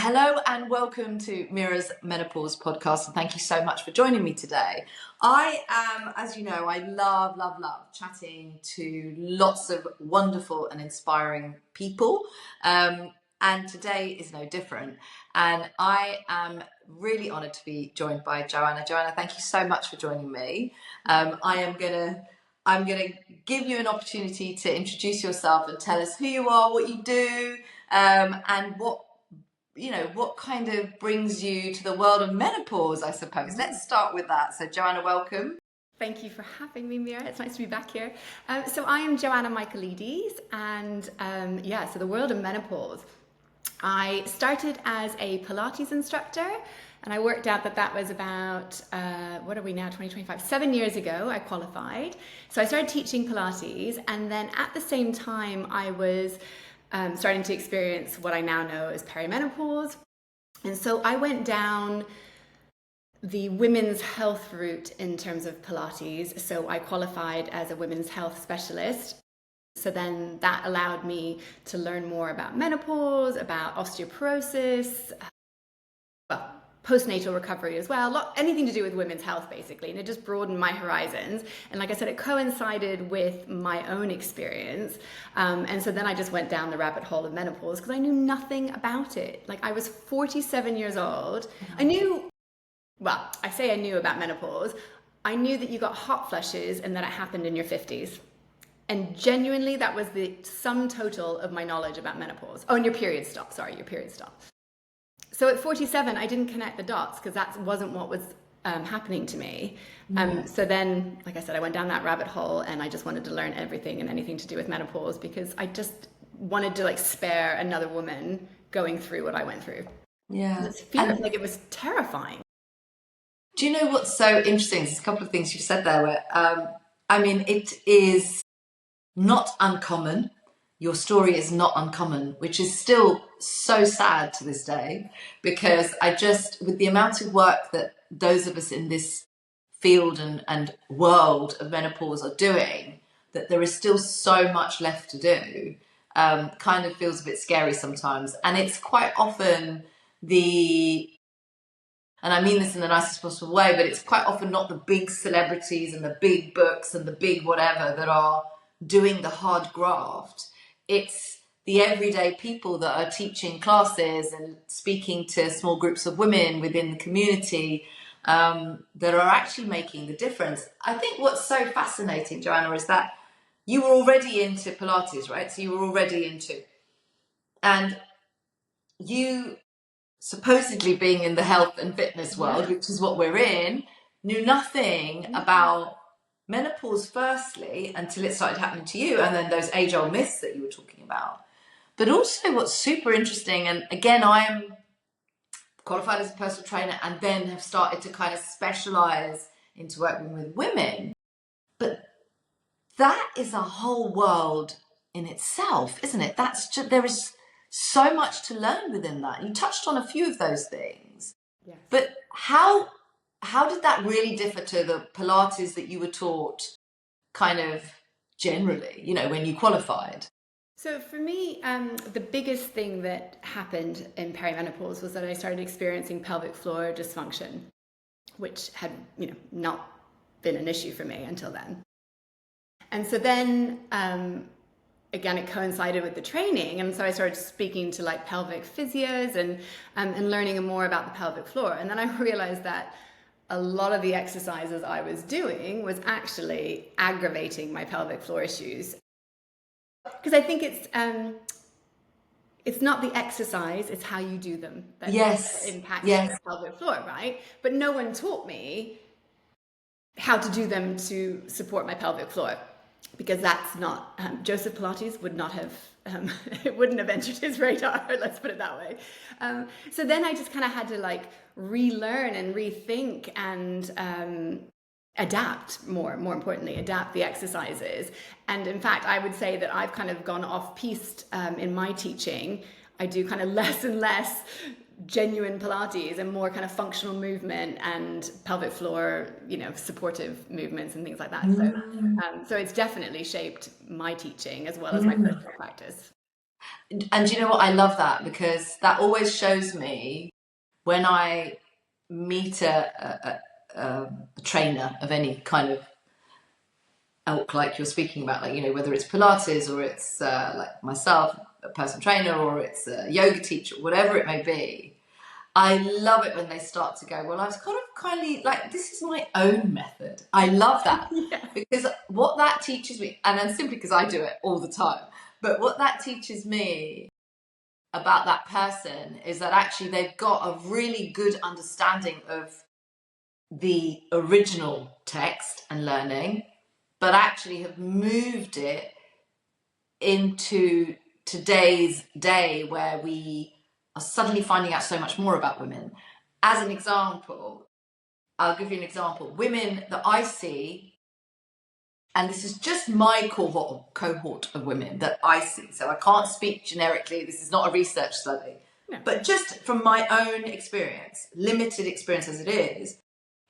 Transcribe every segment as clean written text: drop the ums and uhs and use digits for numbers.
Hello and welcome to Meera's Menopause podcast, and thank you so much for joining me today. I am, as you know, I love chatting to lots of wonderful and inspiring people, and today is no different. And I am really honoured to be joined by Joanna. Joanna, thank you so much for joining me. I'm gonna give you an opportunity to introduce yourself and tell us who you are, what you do, and what kind of brings you to the world of menopause, I suppose. Let's start with that. So Joanna, welcome. Thank you for having me, Meera. It's nice to be back here. So I am Joanna Michaelides, and so the world of menopause. I started as a Pilates instructor, and I worked out that was about, what are we now, 2025? 7 years ago, I qualified. So I started teaching Pilates, and then at the same time, I was starting to experience what I now know as perimenopause. And so I went down the women's health route in terms of Pilates. So I qualified as a women's health specialist. So then that allowed me to learn more about menopause, about osteoporosis, postnatal recovery as well, anything to do with women's health basically, and it just broadened my horizons. And like I said, it coincided with my own experience, and so then I just went down the rabbit hole of menopause because I knew nothing about it. Like, I was 47 years old. I knew about menopause. I knew that you got hot flushes and that it happened in your 50s. And genuinely, that was the sum total of my knowledge about menopause. Oh, and your period stopped. So at 47, I didn't connect the dots because that wasn't what was happening to me. So then, like I said, I went down that rabbit hole, and I just wanted to learn everything and anything to do with menopause because I just wanted to spare another woman going through what I went through. Yeah. This fear, it was terrifying. Do you know what's so interesting? There's a couple of things you said there where, it is not uncommon. Your story is not uncommon, which is still so sad to this day, because with the amount of work that those of us in this field and world of menopause are doing, that there is still so much left to do, kind of feels a bit scary sometimes. And it's quite often and I mean this in the nicest possible way, but it's quite often not the big celebrities and the big books and the big whatever that are doing the hard graft. It's the everyday people that are teaching classes and speaking to small groups of women within the community that are actually making the difference. I think what's so fascinating, Joanna, is that you were already into Pilates, right? So you were already into, and you supposedly being in the health and fitness world, which is what we're in, knew nothing about menopause firstly until it started happening to you, and then those age-old myths that you were talking about. But also what's super interesting, and again, I am qualified as a personal trainer and then have started to kind of specialize into working with women, but that is a whole world in itself, isn't it? There is so much to learn within that. You touched on a few of those things. Yes. But how did that really differ to the Pilates that you were taught kind of generally, when you qualified? So for me, the biggest thing that happened in perimenopause was that I started experiencing pelvic floor dysfunction, which had, not been an issue for me until then. And so then, again, it coincided with the training, and so I started speaking to pelvic physios and learning more about the pelvic floor. And then I realized that a lot of the exercises I was doing was actually aggravating my pelvic floor issues. Because I think it's not the exercise, it's how you do them that impacts the pelvic floor, right? But no one taught me how to do them to support my pelvic floor, because that's not, Joseph Pilates would not have, it wouldn't have entered his radar, let's put it that way. So then I just kind of had to relearn and rethink and adapt more importantly, adapt the exercises. And in fact, I would say that I've kind of gone off-piste in my teaching. I do kind of less and less genuine Pilates and more kind of functional movement and pelvic floor, supportive movements and things like that. So it's definitely shaped my teaching as well as my personal practice. And you know what? I love that, because that always shows me when I meet a trainer of any kind of ilk, like you're speaking about, like, you know, whether it's Pilates or it's like myself, a personal trainer, or it's a yoga teacher, whatever it may be. I love it when they start to go, well, I was kindly like, this is my own method. I love that, Yeah. because what that teaches me, and then simply because I do it all the time, but what that teaches me about that person is that actually they've got a really good understanding of the original text and learning, but actually have moved it into today's day where we are suddenly finding out so much more about women. As an example, I'll give you an example. Women that I see, and this is just my cohort of women that I see, so I can't speak generically, this is not a research study, No. but just from my own experience, limited experience as it is,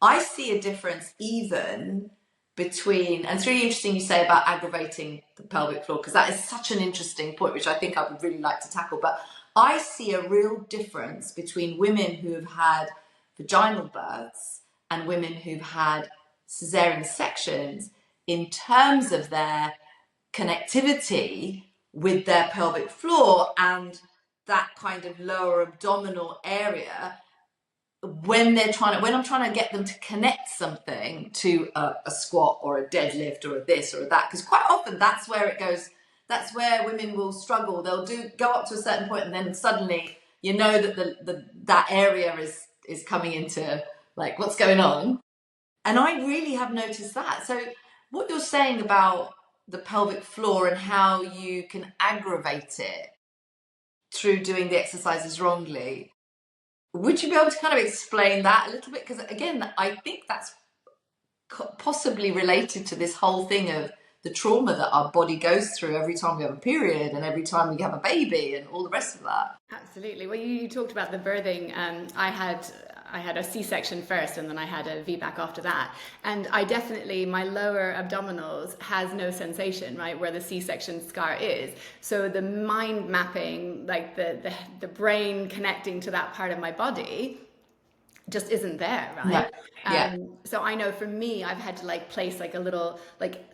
I see a difference even between, and it's really interesting you say about aggravating the pelvic floor, because that is such an interesting point, which I think I would really like to tackle. But I see a real difference between women who have had vaginal births and women who've had cesarean sections in terms of their connectivity with their pelvic floor and that kind of lower abdominal area, when I'm trying to get them to connect something to a squat or a deadlift or a this or a that, because quite often that's where it goes. That's where women will struggle. They'll go up to a certain point, and then suddenly you know that that area is coming into, like, what's going on. And I really have noticed that. So what you're saying about the pelvic floor and how you can aggravate it through doing the exercises wrongly, would you be able to kind of explain that a little bit? Because again, I think that's possibly related to this whole thing of the trauma that our body goes through every time we have a period and every time we have a baby and all the rest of that. Absolutely. Well, you talked about the birthing. I had a C-section first, and then I had a VBAC after that. And I definitely, my lower abdominals has no sensation, right, where the C-section scar is. So the mind mapping, like the brain connecting to that part of my body, just isn't there, right? Yeah. So I know for me, I've had to like place like a little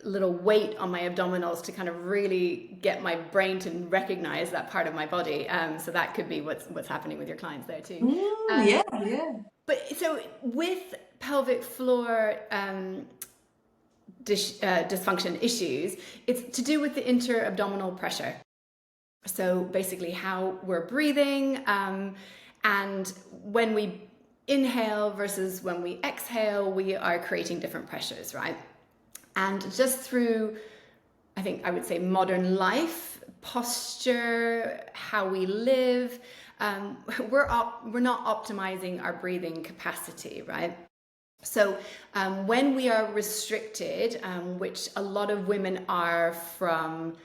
weight on my abdominals to kind of really get my brain to recognize that part of my body. So that could be what's happening with your clients there too. Yeah. But so with pelvic floor dysfunction issues, it's to do with the inter-abdominal pressure. So basically how we're breathing, and when we inhale versus when we exhale, we are creating different pressures, right? And just through, I think I would say, modern life, posture, how we live, we're not optimizing our breathing capacity, right? So when we are restricted, which a lot of women are from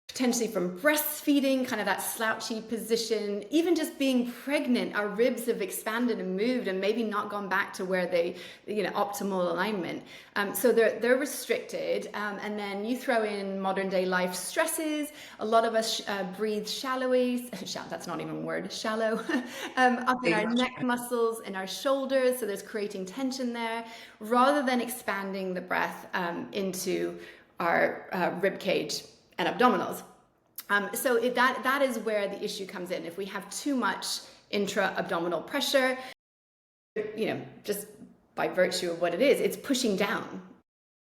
potentially from breastfeeding, kind of that slouchy position, even just being pregnant, our ribs have expanded and moved and maybe not gone back to where they, optimal alignment. So they're restricted. And then you throw in modern day life stresses. A lot of us breathe shallowly, that's not even a word, shallow, up in our neck muscles and our shoulders. So there's creating tension there, rather than expanding the breath into our rib cage and abdominals. So that is where the issue comes in. If we have too much intra-abdominal pressure, just by virtue of what it is, it's pushing down.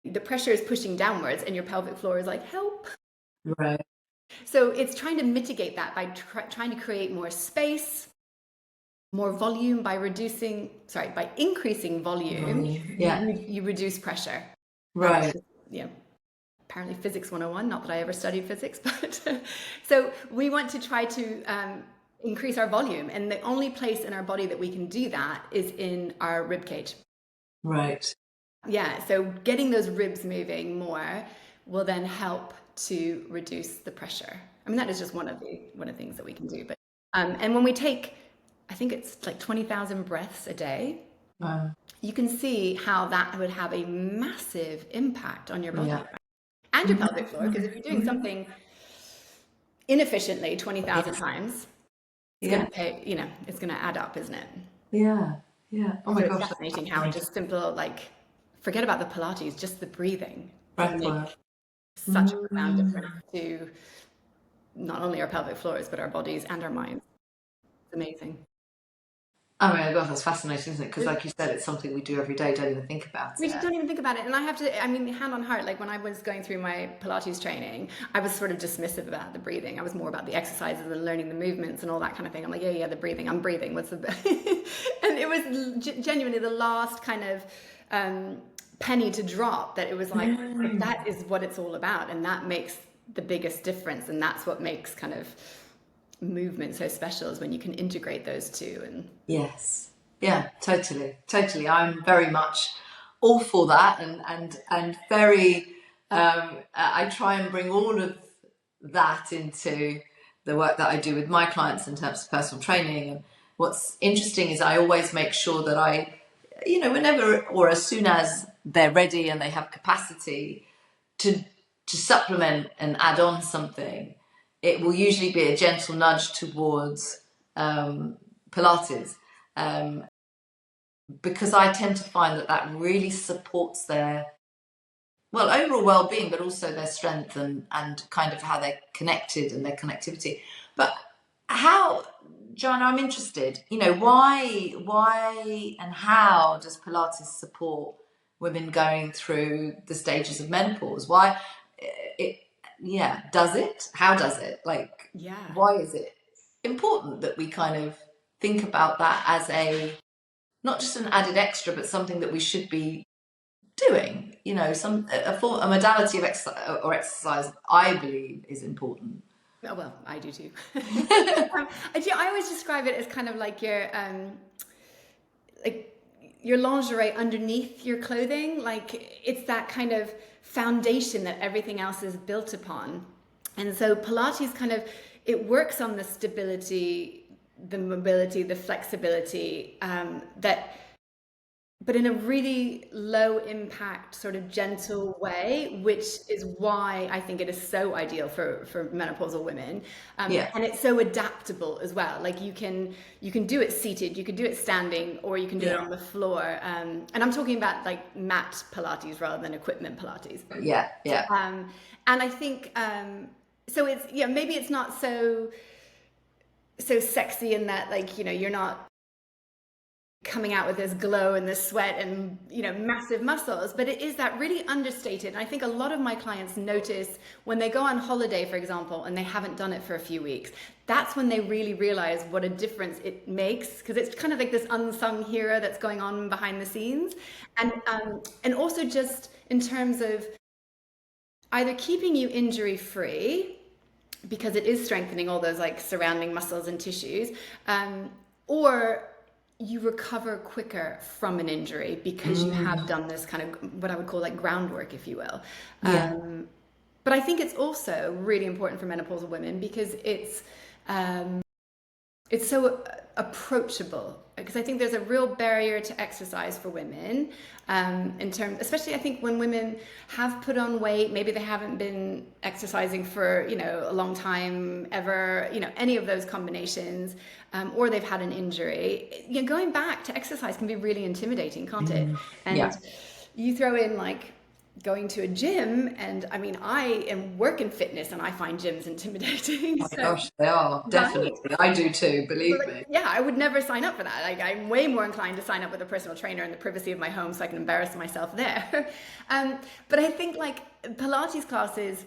The pressure is pushing downwards, and your pelvic floor is like, help. Right. So it's trying to mitigate that by trying to create more space, more volume, by increasing volume. Yeah. You reduce pressure. Right. Apparently physics 101, not that I ever studied physics, but so we want to try to increase our volume, and the only place in our body that we can do that is in our rib cage. Right. Yeah, so getting those ribs moving more will then help to reduce the pressure. I mean, that is just one of the things that we can do. But and when we take, I think it's like 20,000 breaths a day, you can see how that would have a massive impact on your body. Yeah. And your pelvic floor, because if you're doing something inefficiently 20,000 times, it's Yeah. going to pay, you know, it's going to add up, isn't it? Yeah. Yeah. Oh my So it's gosh. fascinating how just simple, like, forget about the Pilates, just the breathing can Breath make work. such a profound difference to not only our pelvic floors, but our bodies and our minds. It's amazing. Oh my gosh, that's fascinating, isn't it? Because like you said, it's something we do every day, don't even think about We it. just don't even think about it. And I have to, I mean, hand on heart, like when I was going through my Pilates training, I was sort of dismissive about the breathing. I was more about the exercises and learning the movements and all that kind of thing. I'm like, yeah, the breathing, I'm breathing. What's the, and it was genuinely the last kind of penny to drop, that it was like, that is what it's all about. And that makes the biggest difference. And that's what makes kind of movement so special, is when you can integrate those two. And Yes. Yeah, totally. Totally. I'm very much all for that, and very I try and bring all of that into the work that I do with my clients in terms of personal training. And what's interesting is I always make sure that I, you know, whenever or as soon as they're ready and they have capacity to supplement and add on something, it will usually be a gentle nudge towards Pilates, because I tend to find that that really supports their, well, overall well-being, but also their strength and kind of how they're connected and their connectivity. But how, Joanna, I'm interested, you know, why and how does Pilates support women going through the stages of menopause? Why it, yeah, does it? How does it? Like, yeah. why is it important that we kind of think about that as a, not just an added extra, but something that we should be doing? You know, a modality of exercise, I believe, is important. Oh, well, I do too. I always describe it as kind of like your lingerie underneath your clothing. Like, it's that kind of foundation that everything else is built upon. And so Pilates kind of, it works on the stability, the mobility, the flexibility, but in a really low impact, sort of gentle way, which is why I think it is so ideal for menopausal women. Yeah. And it's so adaptable as well. Like you can do it seated, you can do it standing, or you can do it on the floor. And I'm talking about like mat Pilates rather than equipment Pilates. Yeah, yeah. And I think so. It's, yeah, maybe it's not so sexy in that, like, you know, you're not coming out with this glow and this sweat and, you know, massive muscles, but it is that really understated. And I think a lot of my clients notice when they go on holiday, for example, and they haven't done it for a few weeks, that's when they really realize what a difference it makes, because it's kind of like this unsung hero that's going on behind the scenes. And also just in terms of either keeping you injury free, because it is strengthening all those like surrounding muscles and tissues, or you recover quicker from an injury because you have done this kind of what I would call like groundwork, if you will. Yeah. But I think it's also really important for menopausal women because it's so approachable, because I think there's a real barrier to exercise for women, in terms, especially I think when women have put on weight, maybe they haven't been exercising for, you know, a long time ever, you know, any of those combinations, or they've had an injury. You know, going back to exercise can be really intimidating, can't it? And you throw in like going to a gym, and I mean, I am work in fitness and I find gyms intimidating. Oh my gosh, they are, definitely. Right? I do too, believe me. Yeah, I would never sign up for that. Like, I'm way more inclined to sign up with a personal trainer in the privacy of my home so I can embarrass myself there. But I think like Pilates classes,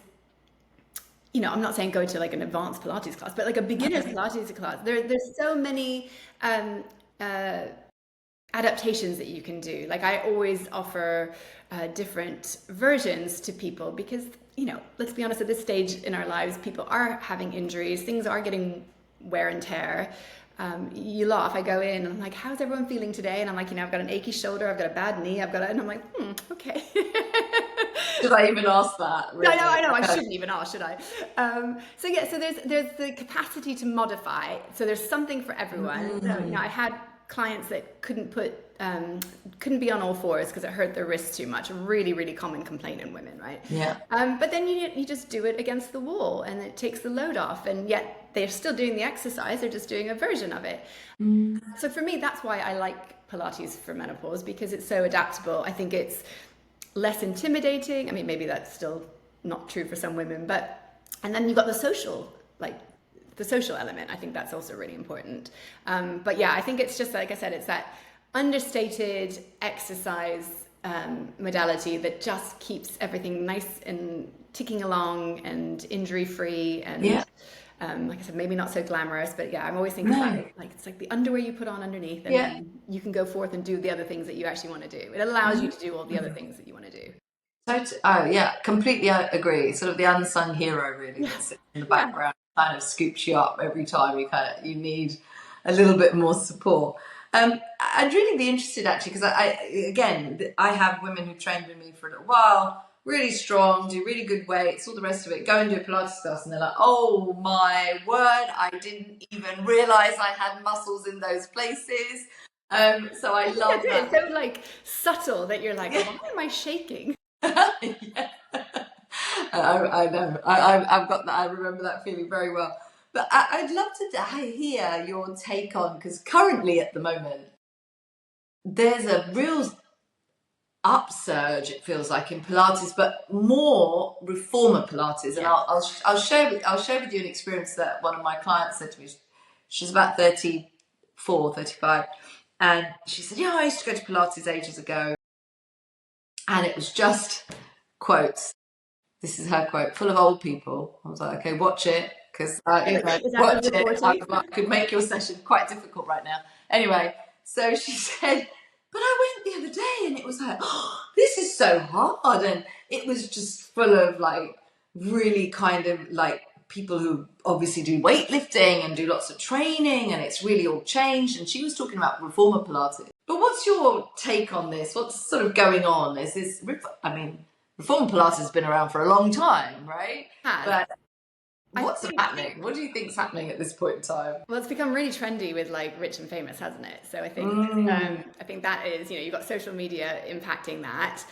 you know, I'm not saying go to like an advanced Pilates class, but like a beginner's Pilates class, there's so many adaptations that you can do. Like, I always offer different versions to people because, you know, let's be honest, at this stage in our lives, people are having injuries, things are getting wear and tear. You laugh, I go in and I'm like, how's everyone feeling today? And I'm like, you know, I've got an achy shoulder, I've got a bad knee, and I'm like, okay. Should I even ask that? Really? I know, I shouldn't even ask, should I? So there's the capacity to modify. So there's something for everyone. So, you know, I had clients that couldn't be on all fours because it hurt their wrists too much. A really, really common complaint in women, right? Yeah. But then you just do it against the wall and it takes the load off, and yet they're still doing the exercise, they're just doing a version of it. So for me, that's why I like Pilates for menopause, because it's so adaptable. I think it's less intimidating. I mean, maybe that's still not true for some women, and then you've got the social element. I think that's also really important. But yeah, I think it's just, like I said, it's that understated exercise modality that just keeps everything nice and ticking along and injury free. And like I said, maybe not so glamorous, but yeah, I'm always thinking about it like it's like the underwear you put on underneath, and then you can go forth and do the other things that you actually want to do. It allows you to do all the other things that you want to do. Oh yeah, completely agree. Sort of the unsung hero, really, that sits in the background, kind of scoops you up every time you need a little bit more support. I'd really be interested, actually, because I have women who trained with me for a little while, really strong, do really good weights, all the rest of it, go and do a Pilates class, and they're like, oh my word, I didn't even realize I had muscles in those places. So I love that. It's so like subtle that you're like, why am I shaking? Yeah. I know. I've got that. I remember that feeling very well. But I'd love to hear your take on, because currently at the moment there's a real upsurge, it feels like, in Pilates, but more reformer Pilates. And I'll share with you an experience that one of my clients said to me. She's about 34, 35, and she said, "Yeah, I used to go to Pilates ages ago, and it was just quotes." This is her quote, "full of old people." I was like, okay, watch it, because watch it. I could make your session quite difficult right now. Anyway, so she said, but I went the other day and it was like, oh, this is so hard. And it was just full of like really kind of like people who obviously do weightlifting and do lots of training, and it's really all changed. And she was talking about reformer Pilates. But what's your take on this? What's sort of going on? Is this, I mean, reformer Pilates has been around for a long time, right? But what's happening? What do you think's happening at this point in time? Well, it's become really trendy with like rich and famous, hasn't it? So I think I think that is, you've got social media impacting that.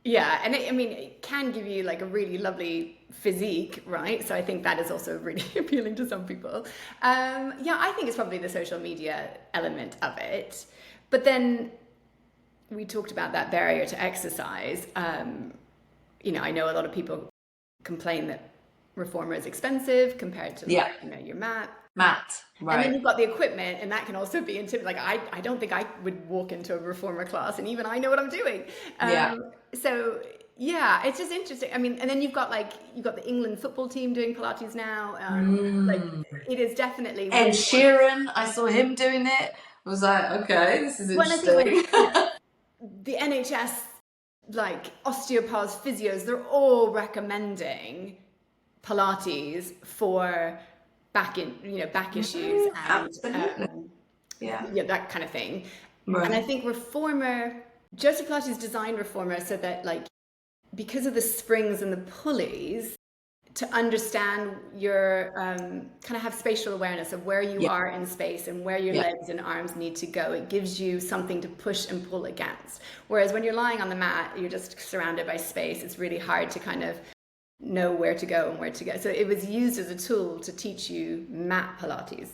Yeah, and it can give you like a really lovely physique, right? So I think that is also really appealing to some people. Yeah, I think it's probably the social media element of it. But then we talked about that barrier to exercise. I know a lot of people complain that reformer is expensive compared to your mat. Right. And then you've got the equipment, and that can also be intimidating. Like I don't think I would walk into a reformer class, and even I know what I'm doing. So yeah, it's just interesting. I mean, and then you've got the England football team doing Pilates now. Like it is definitely. Ed Sheeran, I saw him doing it. I was like, okay, this is interesting. The NHS, like osteopaths, physios, they're all recommending Pilates for back issues and that kind of thing. Right. And I think Joseph Pilates designed reformer so that, like, because of the springs and the pulleys, to understand your kind of have spatial awareness of where you are in space and where your legs and arms need to go. It gives you something to push and pull against. Whereas when you're lying on the mat, you're just surrounded by space. It's really hard to kind of know where to go and where to go. So it was used as a tool to teach you mat Pilates.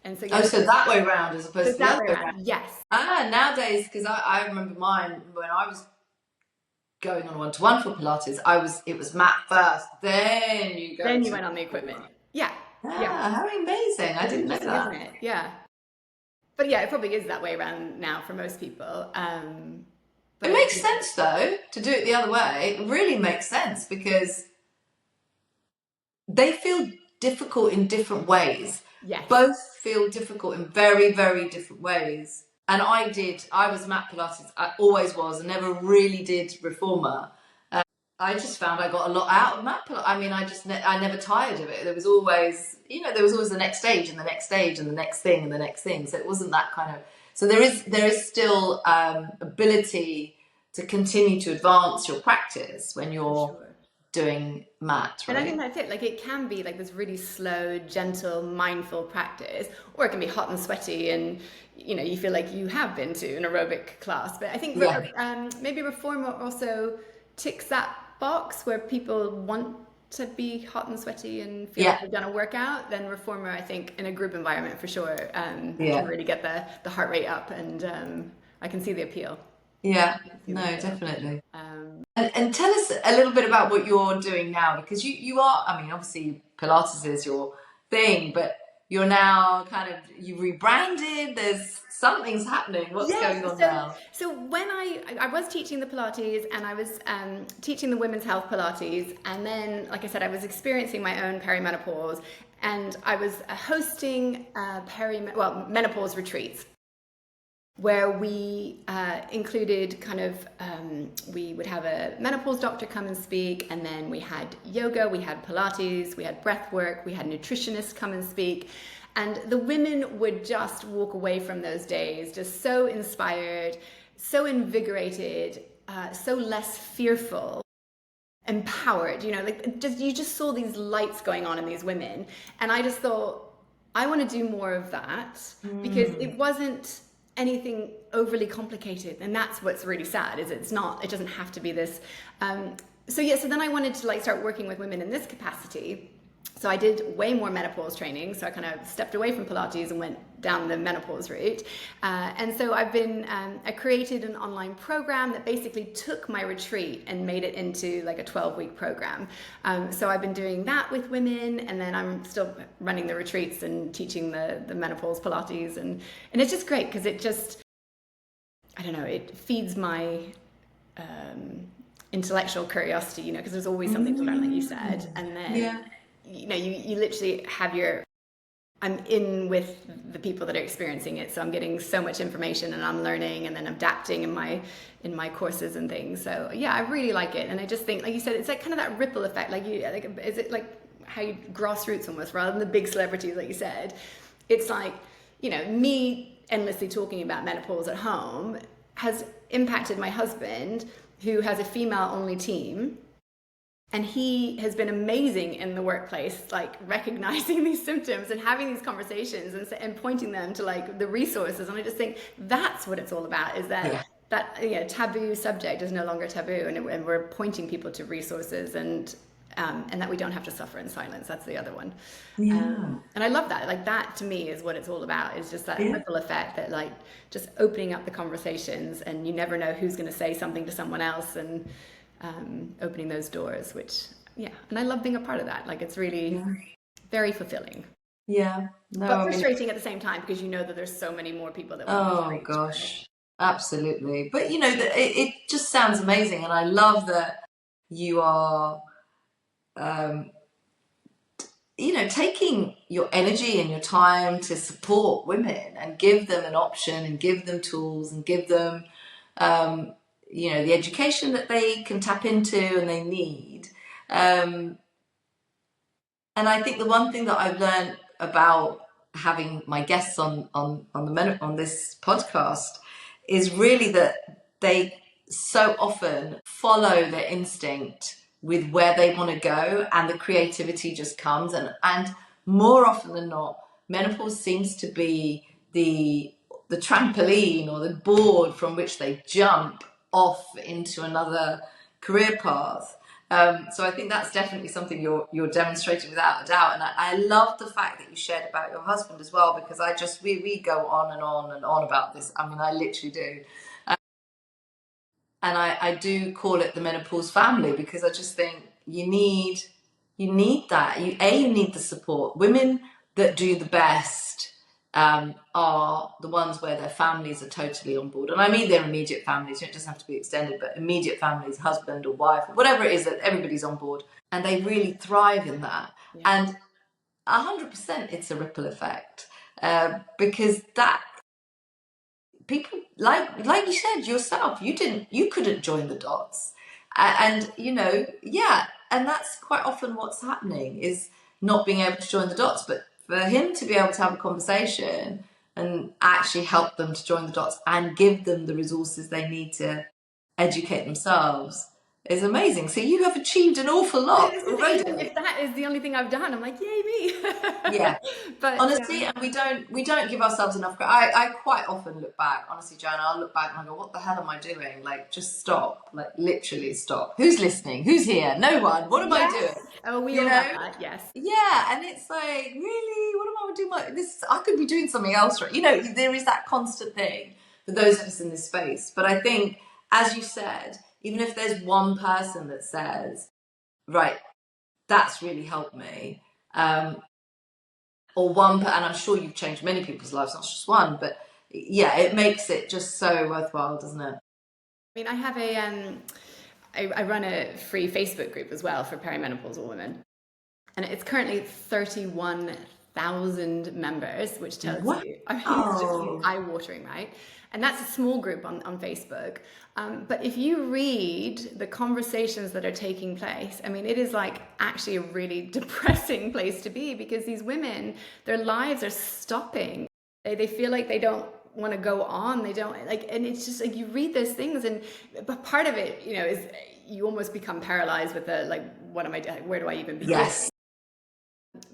And so so that way around as opposed to the other way around. Yes. Nowadays, because I remember mine when I was going on one-to-one for Pilates, it was mat first, then you went on the equipment. Yeah. How amazing. I didn't know that. Isn't it? Yeah. But yeah, it probably is that way around now for most people. It makes sense though to do it the other way. It really makes sense because they feel difficult in different ways. Yes. Both feel difficult in very, very different ways. And I was mat Pilates. I always was, and never really did reformer. I just found I got a lot out of mat Pilates. I mean, I never tired of it. There was always the next stage and the next stage and the next thing and the next thing. So it wasn't that kind of. So there is still ability to continue to advance your practice when you're doing mat, And I think right? that's it. Like it can be like this really slow, gentle, mindful practice, or it can be hot and sweaty, and you feel like you have been to an aerobic class. But I think Yeah, maybe reformer also ticks that box where people want to be hot and sweaty and feel like yeah, they've done a workout. Then reformer, I think, in a group environment for sure, can yeah, really get the heart rate up, and I can see the appeal. yeah. I can see No, the appeal. definitely. Um, And tell us a little bit about what you're doing now, because you are, I mean, obviously Pilates is your thing, but you're now kind of, you rebranded, there's something's happening. What's Yes. going on So now? so when I was teaching the Pilates, and I was teaching the women's health Pilates, and then like I said, I was experiencing my own perimenopause, and I was hosting menopause retreats where we included kind of we would have a menopause doctor come and speak, and then we had yoga, we had Pilates, we had breath work, we had nutritionists come and speak, and the women would just walk away from those days just so inspired, so invigorated, so less fearful, empowered, like just you just saw these lights going on in these women, and I just thought I want to do more of that, because Mm, it wasn't anything overly complicated, and that's what's really sad, is it doesn't have to be this. So then I wanted to like start working with women in this capacity. So I did way more menopause training. So I kind of stepped away from Pilates and went down the menopause route. And so I created an online program that basically took my retreat and made it into like a 12-week program. So I've been doing that with women, and then I'm still running the retreats and teaching the menopause Pilates. And it's just great because it just, I don't know, it feeds my intellectual curiosity, because there's always something to learn, like you said. mm, And then yeah, you literally have I'm in with the people that are experiencing it, so I'm getting so much information, and I'm learning, and then adapting in my courses and things. So yeah, I really like it, and I just think, like you said, it's like kind of that ripple effect. Is it like how you grassroots almost, rather than the big celebrities, like you said? It's like, me endlessly talking about menopause at home has impacted my husband, who has a female only team, and he has been amazing in the workplace, like recognizing these symptoms and having these conversations, and pointing them to like the resources. And I just think that's what it's all about, is yeah, that taboo subject is no longer taboo, and we're pointing people to resources, and that we don't have to suffer in silence. That's the other one. yeah, And I love that. Like that to me is what it's all about, is just that yeah, ripple effect, that like just opening up the conversations, and you never know who's going to say something to someone else, and opening those doors, which, yeah. And I love being a part of that. Like it's really yeah, very fulfilling, yeah. No, but I mean, frustrating at the same time, because that there's so many more people that we need to oh reach, right? gosh, absolutely. But it just sounds amazing, and I love that you are, um, taking your energy and your time to support women and give them an option and give them tools and give them, um, the education that they can tap into and they need. Um, and I think the one thing that I've learned about having my guests on this podcast is really that they so often follow their instinct with where they want to go, and the creativity just comes, and more often than not, menopause seems to be the trampoline or the board from which they jump off into another career path. So I think that's definitely something you're demonstrating without a doubt, and I love the fact that you shared about your husband as well, because we go on and on and on about this. I mean, I literally do, and I do call it the menopause family, because I just think you need that. You need the support. Women that do the best are the ones where their families are totally on board, and I mean their immediate families. It doesn't have to be extended, but immediate families, husband or wife, whatever it is, that everybody's on board, and they really thrive in that. Yeah. And 100%, it's a ripple effect, because that people, like you said yourself, you couldn't join the dots. And yeah, and that's quite often what's happening, is not being able to join the dots. But for him to be able to have a conversation and actually help them to join the dots and give them the resources they need to educate themselves, is amazing. So you have achieved an awful lot already. If that is the only thing I've done, I'm like, yay me. Yeah. But Honestly, and we don't give ourselves enough credit. I quite often look back, honestly, Joanna, I'll look back and I go, what the hell am I doing? Like, just stop. Like, literally stop. Who's listening? Who's here? No one. What am I doing? Oh, we You all know? have that, yes. Yeah, and it's like, really, what am I doing? This, I could be doing something else, right? You know, there is that constant thing for those of us in this space. But I think, as you said, even if there's one person that says, right, that's really helped me, or one, and I'm sure you've changed many people's lives, not just one, but yeah, it makes it just so worthwhile, doesn't it? I mean, I have I run a free Facebook group as well for perimenopausal women. And it's currently 31,000 members, which tells you, I mean, it's just eye-watering, right? And that's a small group on Facebook. But if you read the conversations that are taking place, I mean, it is like actually a really depressing place to be, because these women, their lives are stopping. They feel like they don't want to go on. They don't like, and it's just like you read those things, and but part of it, you know, is you almost become paralyzed with the like, what am I doing? Where do I even begin? Yes.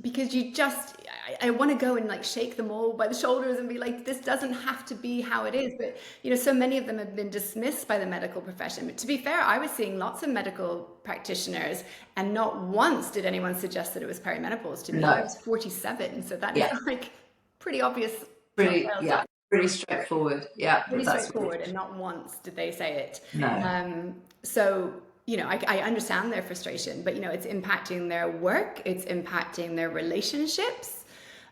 Because you just, I want to go and like shake them all by the shoulders and be like, this doesn't have to be how it is. But, you know, so many of them have been dismissed by the medical profession. But to be fair, I was seeing lots of medical practitioners, and not once did anyone suggest that it was perimenopause to me. No. I was 47, so that is like pretty obvious. Pretty straightforward. Yeah. Pretty straightforward, and not once did they say it. No. So, you know, I understand their frustration, but, you know, it's impacting their work, it's impacting their relationships.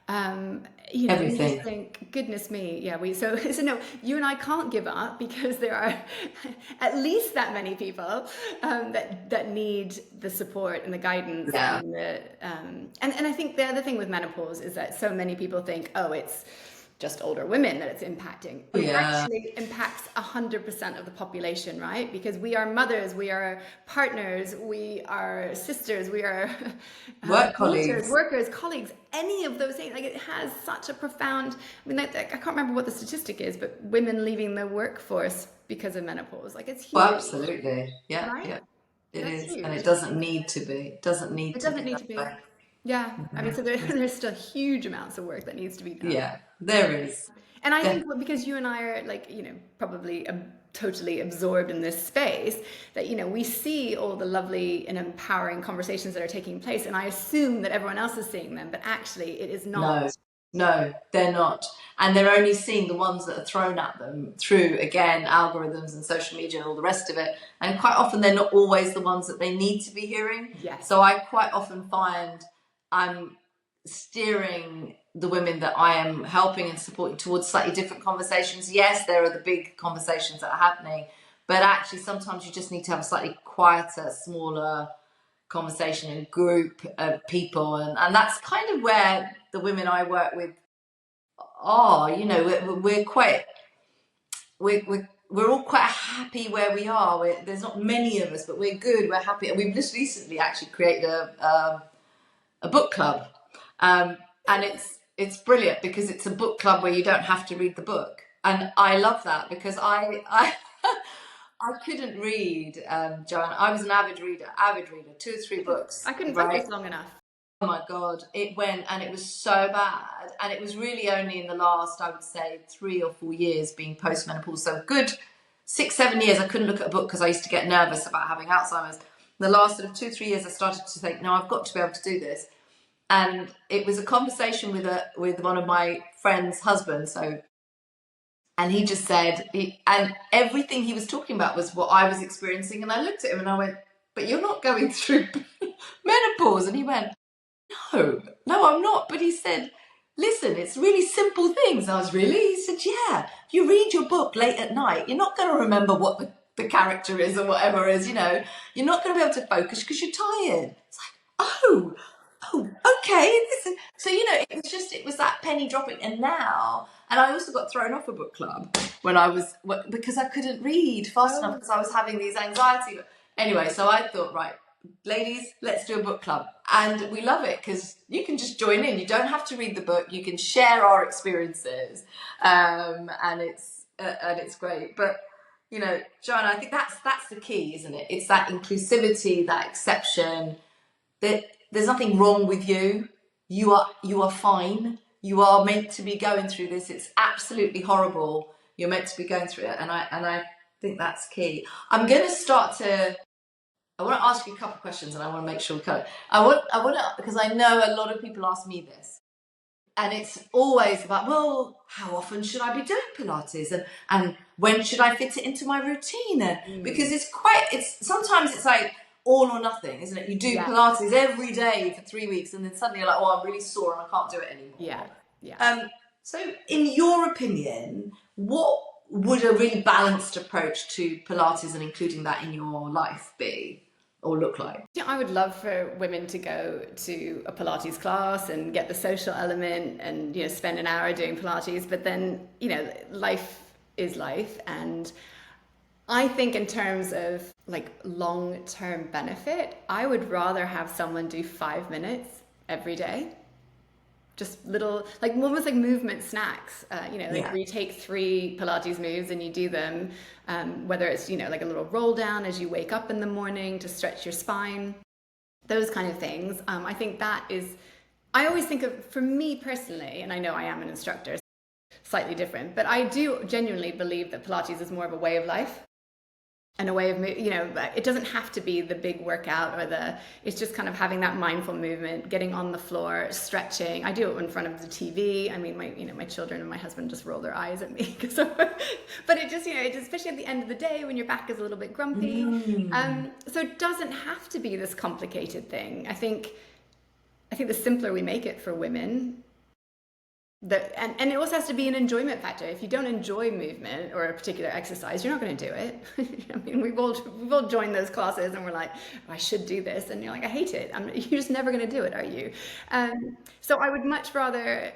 You know, Everything. you just think, goodness me, yeah. So no, you and I can't give up, because there are at least that many people that need the support and the guidance. Yeah. And I think the other thing with menopause is that so many people think, oh, it's just older women that it's impacting. It actually impacts 100% of the population, right? Because we are mothers, we are partners, we are sisters, we are workers, colleagues, any of those things. Like, it has such a profound, I mean, I can't remember what the statistic is, but women leaving the workforce because of menopause, like, it's huge. Well, absolutely. Yeah. Right? Yeah. It That's is. huge. And it doesn't need to be. It doesn't need to be. Yeah. I mean, so there's still huge amounts of work that needs to be done. Yeah, there is. And I think because you and I are, like, you know, probably totally absorbed in this space, that, you know, we see all the lovely and empowering conversations that are taking place, and I assume that everyone else is seeing them, but actually it is not. No, they're not. And they're only seeing the ones that are thrown at them through, again, algorithms and social media and all the rest of it. And quite often they're not always the ones that they need to be hearing. Yes. So I quite often find I'm steering the women that I am helping and supporting towards slightly different conversations. Yes, there are the big conversations that are happening, but actually sometimes you just need to have a slightly quieter, smaller conversation in a group of people, and that's kind of where the women I work with are. You know, we're all quite happy where we are. There's not many of us, but we're good, we're happy, and we've just recently actually created a book club, and it's brilliant because it's a book club where you don't have to read the book, and I love that because I couldn't read, Joanna. I was an avid reader, 2 or 3 books. I couldn't focus long enough. Oh my God, it went, and it was so bad, and it was really only in the last, I would say, 3 or 4 years being postmenopausal, so good 6-7 years I couldn't look at a book because I used to get nervous about having Alzheimer's. The last sort of 2-3 years I started to think, no, I've got to be able to do this. And it was a conversation with one of my friend's husbands. And he just said, and everything he was talking about was what I was experiencing. And I looked at him and I went, but you're not going through menopause. And he went, no, I'm not. But he said, listen, it's really simple things. I was really? He said, yeah, if you read your book late at night, you're not going to remember what the character is or whatever it is, you know. You're not going to be able to focus because you're tired. It's like, oh, okay. So, you know, it was that penny dropping. And now, and I also got thrown off a book club because I couldn't read fast enough because I was having these anxiety. Anyway, so I thought, right, ladies, let's do a book club. And we love it because you can just join in. You don't have to read the book. You can share our experiences. And it's great. But Joanna, I think that's the key, isn't it? It's that inclusivity, that exception, that there's nothing wrong with you. You are fine. You are meant to be going through this. It's absolutely horrible. You're meant to be going through it. And I think that's key. I'm gonna start to I want to ask you a couple of questions, and I want to make sure we cover. I want to, because I know a lot of people ask me this, and it's always about, well, how often should I be doing Pilates, and when should I fit it into my routine? And because it's sometimes it's like all or nothing, isn't it? You do Pilates every day for 3 weeks, and then suddenly you're like, oh, I'm really sore and I can't do it anymore. So, in your opinion, what would a really balanced approach to Pilates and including that in your life be or look like? Yeah, I would love for women to go to a Pilates class and get the social element and spend an hour doing Pilates, but then life is life, and I think in terms of like long-term benefit, I would rather have someone do 5 minutes every day. Just little, like almost like movement snacks, where you take 3 Pilates moves and you do them, whether it's, like a little roll down as you wake up in the morning to stretch your spine, those kind of things. I think that is, I always think of, for me personally, and I know I am an instructor, slightly different, but I do genuinely believe that Pilates is more of a way of life. And a way of, it doesn't have to be the big workout it's just kind of having that mindful movement, getting on the floor, stretching. I do it in front of the TV. I mean, my children and my husband just roll their eyes at me. But it just, especially at the end of the day when your back is a little bit grumpy. So it doesn't have to be this complicated thing. I think the simpler we make it for women, and it also has to be an enjoyment factor. If you don't enjoy movement or a particular exercise, you're not going to do it. I mean, we've all joined those classes and we're like, oh, I should do this, and you're like, I hate it. You're just never going to do it, are you? So I would much rather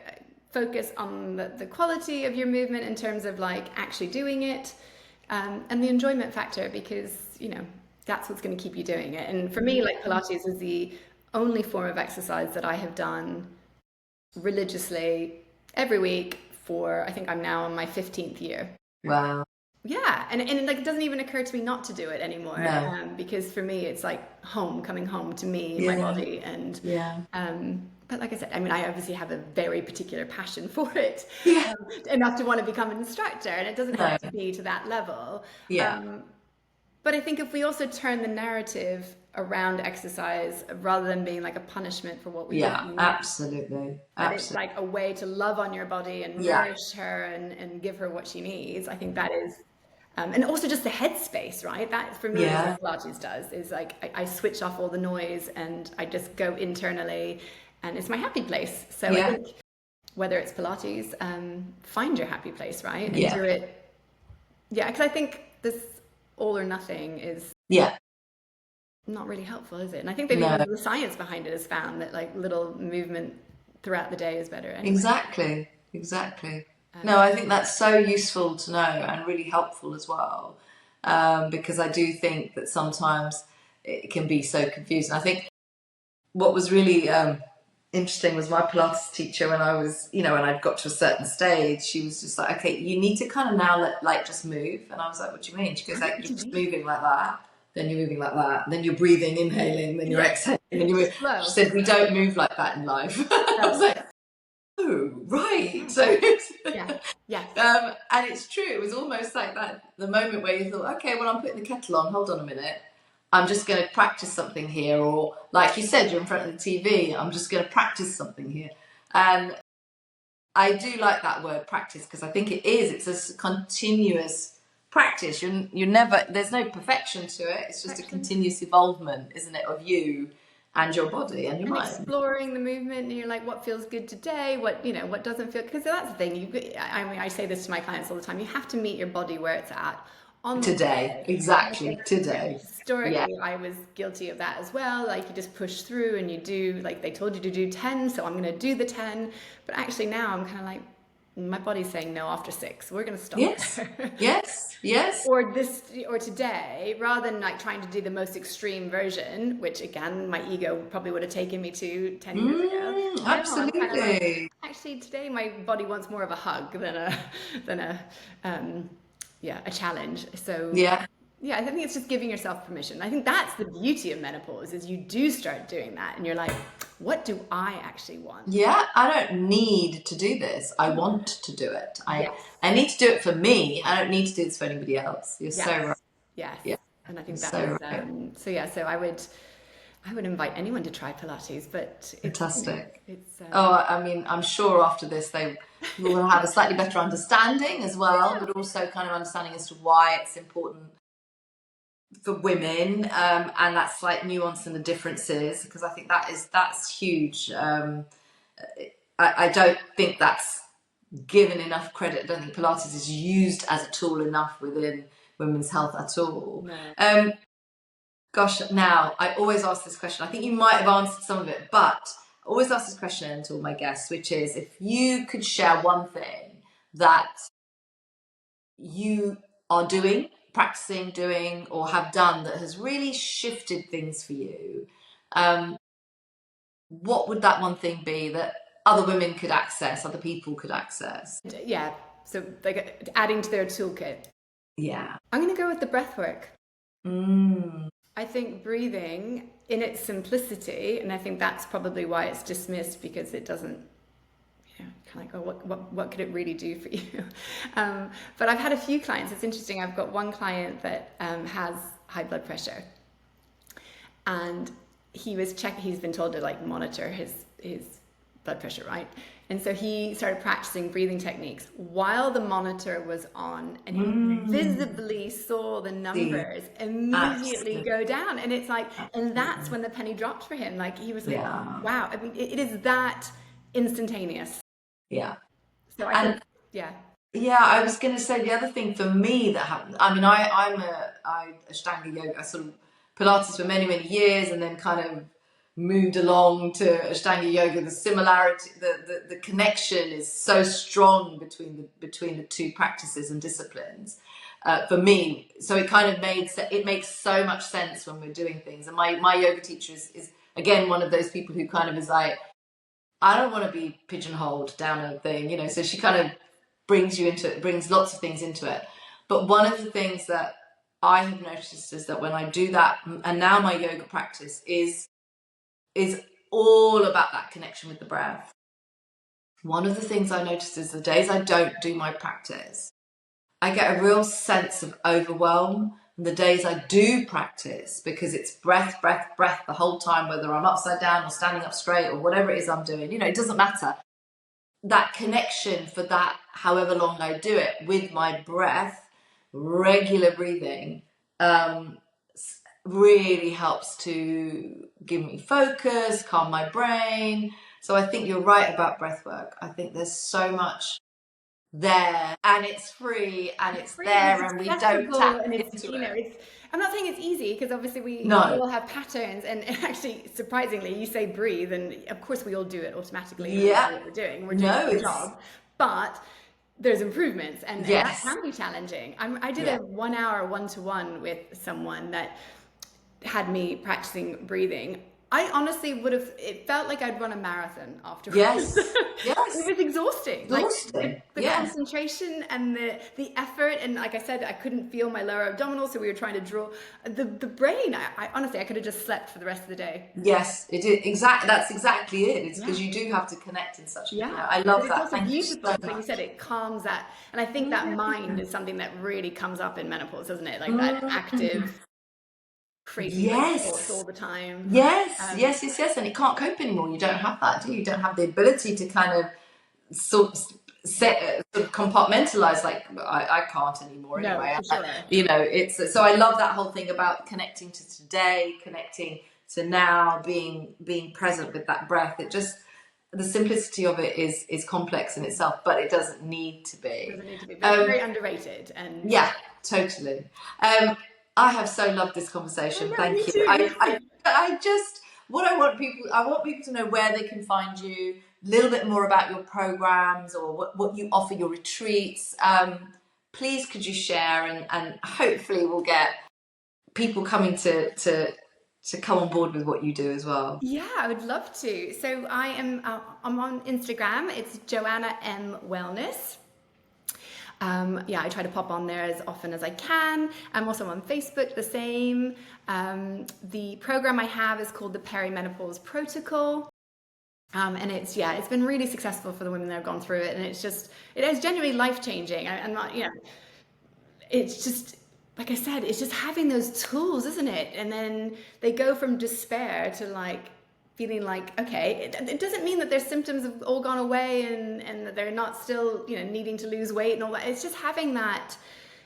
focus on the quality of your movement in terms of like actually doing it, and the enjoyment factor, because that's what's going to keep you doing it. And for me, like, Pilates is the only form of exercise that I have done religiously every week for, I think I'm now on my 15th year. Wow. Yeah, and like it doesn't even occur to me not to do it anymore. No. Because for me it's like coming home to me, my body, and but like I said, I mean, I obviously have a very particular passion for it, enough to want to become an instructor, and it doesn't have to be to that level. But I think if we also turn the narrative around exercise, rather than being like a punishment for what we do. Absolutely. It's like a way to love on your body and nourish her and give her what she needs. I think that is, and also just the headspace, right? That for me is what Pilates does, is like I switch off all the noise and I just go internally, and it's my happy place. So I think whether it's Pilates, find your happy place, right? And do it. Yeah, because I think this all or nothing is not really helpful, is it? And I think even the science behind it has found that like little movement throughout the day is better anyway. Exactly. No, I think that's so useful to know and really helpful as well, because I do think that sometimes it can be so confusing. I think what was really interesting was my Pilates teacher, when I was, when I'd got to a certain stage, she was just like, okay, you need to kind of now just move. And I was like, what do you mean? She goes, like, you're just moving like that, then you're moving like that, then you're breathing, inhaling, then you're exhaling, then you move. She said, we don't move like that in life. I was like, oh, right. So and it's true. It was almost like that, the moment where you thought, okay, well, I'm putting the kettle on, hold on a minute, I'm just going to practice something here. Or like you said, you're in front of the TV, I'm just going to practice something here. And I do like that word practice, because I think it's a continuous practice. You're never, there's no perfection to it. It's just a continuous evolvement, isn't it, of you and your body and your mind. Exploring the movement, and you're like, what feels good today? What doesn't feel, because that's the thing. I say this to my clients all the time. You have to meet your body where it's at. Today. Historically, I was guilty of that as well. Like, you just push through and you do, like, they told you to do 10, so I'm going to do the 10. But actually now I'm kind of like, my body's saying no after 6. We're going to stop. Yes. Or today, rather than like trying to do the most extreme version, which again, my ego probably would have taken me to 10 years ago. Absolutely. Like, actually, today my body wants more of a hug than a a challenge. So Yeah. yeah, I think it's just giving yourself permission. I think that's the beauty of menopause is you do start doing that and you're like, what do I actually want? Yeah, I don't need to do this. I want to do it. Yes. I need to do it for me. I don't need to do this for anybody else. You're so right. Yes. Yes. Yeah, And I you're think that is so right. so yeah, so I would invite anyone to try Pilates, but Fantastic. it's Oh, I mean, I'm sure after this they will have a slightly better understanding as well, but also kind of understanding as to why it's important for women, and that slight nuance and the differences, because I think that's huge. I don't think that's given enough credit. I don't think Pilates is used as a tool enough within women's health at all. no. Gosh, now I always ask this question. I think you might have answered some of it, but I always ask this question to all my guests, which is if you could share one thing that you are doing, practicing, doing, or have done that has really shifted things for you, what would that one thing be that other women could access, other people could access? Yeah. So like adding to their toolkit. Yeah. I'm going to go with the breath work. Mm. I think breathing in its simplicity, and I think that's probably why it's dismissed because it doesn't, kind of go, what could it really do for you? But I've had a few clients. It's interesting. I've got one client that has high blood pressure, and he's been told to like monitor his blood pressure, right? And so he started practicing breathing techniques while the monitor was on, and he visibly saw the numbers immediately go down. And it's like, and that's when the penny dropped for him. Like he was like, wow. I mean, it is that instantaneous. Yeah. So I think, yeah. Yeah, I was going to say the other thing for me that happened. I mean, I Ashtanga yoga. I sort of Pilates for many, many years, and then kind of moved along to Ashtanga yoga. The similarity, the connection is so strong between the two practices and disciplines for me. So it kind of makes so much sense when we're doing things. And my yoga teacher is again one of those people who kind of is like, I don't want to be pigeonholed down a thing, so she kind of brings lots of things into it. But one of the things that I have noticed is that when I do that, and now my yoga practice is all about that connection with the breath. One of the things I noticed is the days I don't do my practice, I get a real sense of overwhelm. And the days I do practice, because it's breath, breath, breath the whole time, whether I'm upside down or standing up straight or whatever it is I'm doing, it doesn't matter. That connection for that, however long I do it, with my breath, regular breathing, really helps to give me focus, calm my brain. So I think you're right about breath work. I think there's so much there, and it's free, and it's there, and we don't tap and it's into it. it's I'm not saying it's easy because obviously we No. all have patterns, and actually surprisingly you say breathe and of course we all do it automatically. Yeah. What we're doing our job, but there's improvements, and that can be challenging. I did a 1 hour one-to-one with someone that had me practicing breathing. I honestly it felt like I'd run a marathon afterwards. Yes. It was exhausting. Like the Yes. concentration and the effort. And like I said, I couldn't feel my lower abdominal. So we were trying to draw the brain. I honestly, I could have just slept for the rest of the day. Yes, it is exactly. That's exactly it. It's because you do have to connect in such a way. I love that. It's also beautiful. So you said it calms that. And I think that mind is something that really comes up in menopause, doesn't it? Like that active, crazy thoughts all the time. Yes. And it can't cope anymore. You don't have that, do you? You don't have the ability to kind of sort of compartmentalize. Like I can't anymore anyway. For sure. It's so I love that whole thing about connecting to today, connecting to now, being present with that breath. It just, the simplicity of it is complex in itself, but it doesn't need to be. It doesn't need to be. But very underrated. And yeah, totally. I have so loved this conversation. Thank you. I just, I want people to know where they can find you, a little bit more about your programs or what you offer, your retreats. Please could you share, and hopefully we'll get people coming to come on board with what you do as well. Yeah, I would love to. So I'm on Instagram. It's Joanna M Wellness. Yeah, I try to pop on there as often as I can. I'm also on Facebook, the same. The program I have is called the Perimenopause Protocol. And it's been really successful for the women that have gone through it. And it is genuinely life-changing. I'm not, it's just, like I said, it's just having those tools, isn't it? And then they go from despair to like feeling like, okay, it doesn't mean that their symptoms have all gone away and that they're not still, needing to lose weight and all that. It's just having that,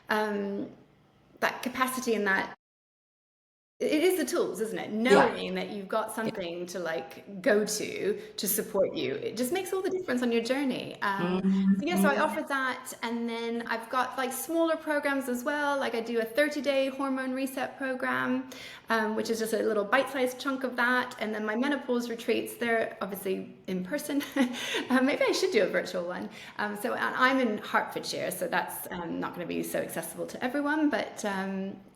that capacity and that it is the tools, isn't it? Knowing that you've got something to like go to support you, it just makes all the difference on your journey. So I offer that, and then I've got like smaller programs as well. Like I do a 30-day hormone reset program, which is just a little bite-sized chunk of that, and then my menopause retreats. They're obviously in person. Maybe I should do a virtual one. So I'm in Hertfordshire, so that's not going to be so accessible to everyone. But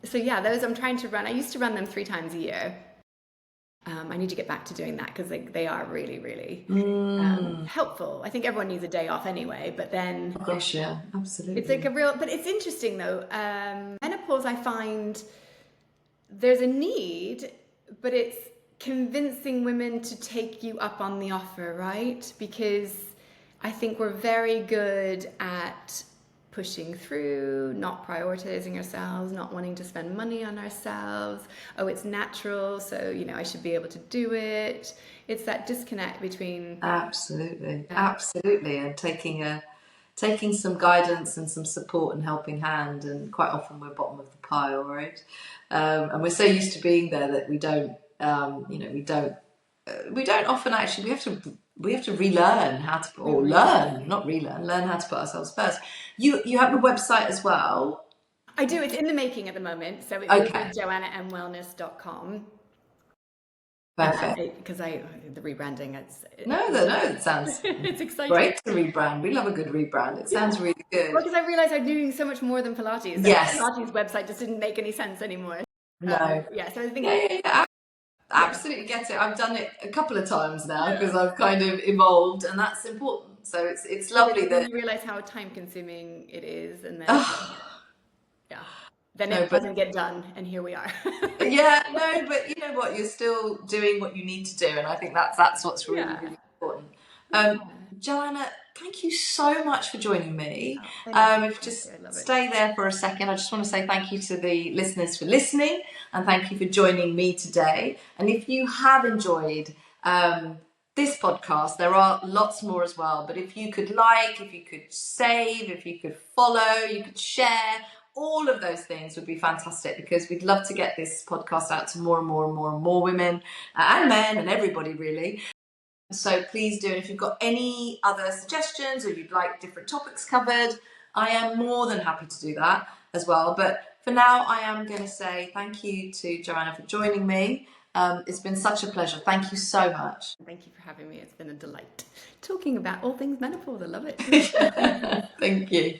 those I'm trying to run. I used to run them 3 times a year. I need to get back to doing that because they are really, really helpful. I think everyone needs a day off anyway, but then oh gosh, yeah, absolutely. It's like but it's interesting though. Menopause, I find there's a need, but it's convincing women to take you up on the offer, right? Because I think we're very good at pushing through, not prioritizing ourselves, not wanting to spend money on ourselves. Oh, it's natural, so I should be able to do it. It's that disconnect between absolutely, and taking some guidance and some support and helping hand, and quite often we're bottom of the pile, right? And we're so used to being there that we don't often actually, we have to relearn how to, or learn how to put ourselves first. You have a website as well. I do. It's in the making at the moment, so it's joannamwellness.com. Perfect. Because the rebranding, it sounds it's exciting. Great to rebrand. We love a good rebrand. It sounds really good. Well, because I realized I'm doing so much more than Pilates. Yes. Pilates website just didn't make any sense anymore. No. So I think. Yeah. Absolutely get it. I've done it a couple of times now because I've kind of evolved, and that's important. So it's lovely that you realize how time consuming it is, and then then it doesn't get done, and here we are. But you know what? You're still doing what you need to do, and I think that's what's really really important. Joanna, thank you so much for joining me. If just stay there for a second, I just want to say thank you to the listeners for listening, and thank you for joining me today. And if you have enjoyed this podcast, there are lots more as well. But if you could if you could save, if you could follow, you could share, all of those things would be fantastic, because we'd love to get this podcast out to more and more and more and more women and men and everybody really. So please do. And if you've got any other suggestions or you'd like different topics covered, I am more than happy to do that as well. But for now, I am going to say thank you to Joanna for joining me. It's been such a pleasure. Thank you so much. Thank you for having me. It's been a delight talking about all things menopause. I love it. Thank you.